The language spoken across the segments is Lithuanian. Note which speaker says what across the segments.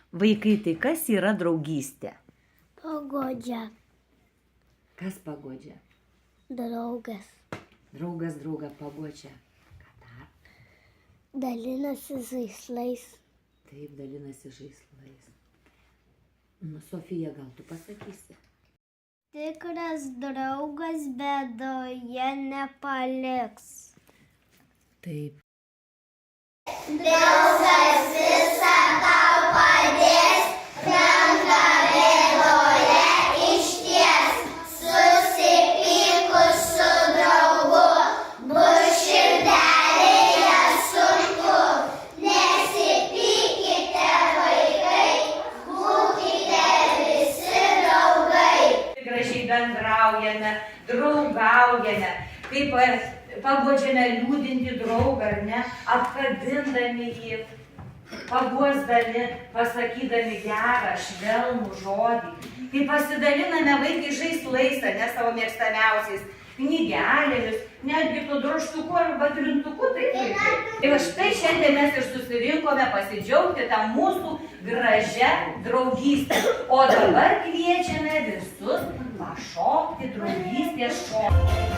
Speaker 1: Vaikai, tai kas yra draugystė?
Speaker 2: Pagodžia.
Speaker 1: Kas pagodžia?
Speaker 2: Draugas.
Speaker 1: Draugas draugą pagodžia. Ką dar?
Speaker 2: Dalinasi žaislais.
Speaker 1: Taip, dalinasi žaislais. Nu, Sofija, gal tu pasakysi?
Speaker 2: Tikras draugas bėdoje nepaliks.
Speaker 1: Taip.
Speaker 2: Draugas visą tau padės, ranką bėdoje išties. Susipykus su draugu, bus širdelėje sunku. Nesipykite, vaikai, būkite visi draugai.
Speaker 1: Gražiai bendraujame, draugaujame, kaip paguodžiame liūdinti draugą, ar ne, apkabindami jį, paguosdami, pasakydami gerą, švelnų žodį, kai pasidaliname vaikai žaislais, ar ne, savo mėgstamiausiais, knygelėmis, netgi to drožtuku arba trintuku, taip vaikai. Tai va štai šiandien mes ir susirinkome pasidžiaugti tą mūsų gražią draugystę. O dabar kviečiame visus pašokti draugystės šokį.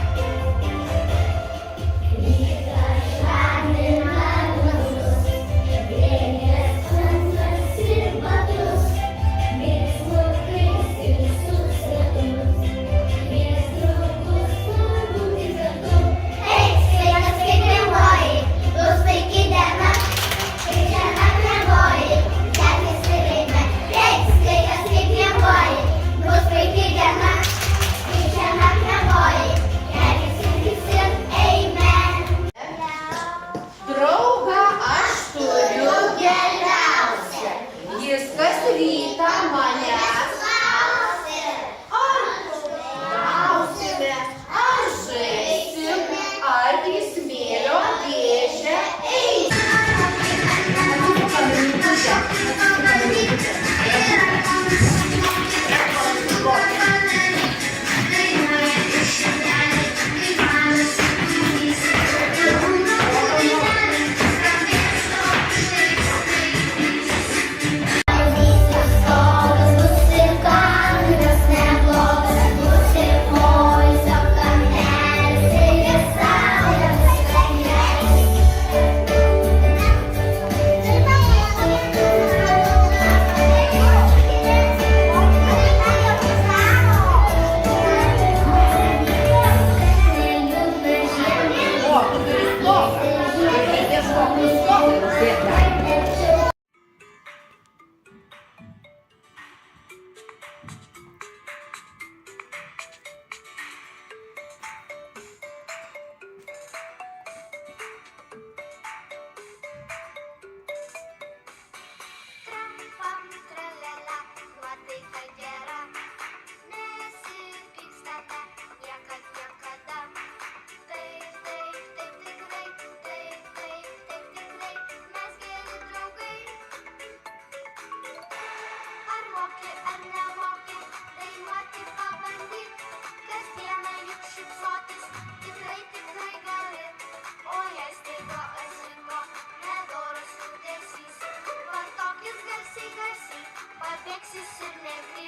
Speaker 2: Pabėgsis ir nebėgs.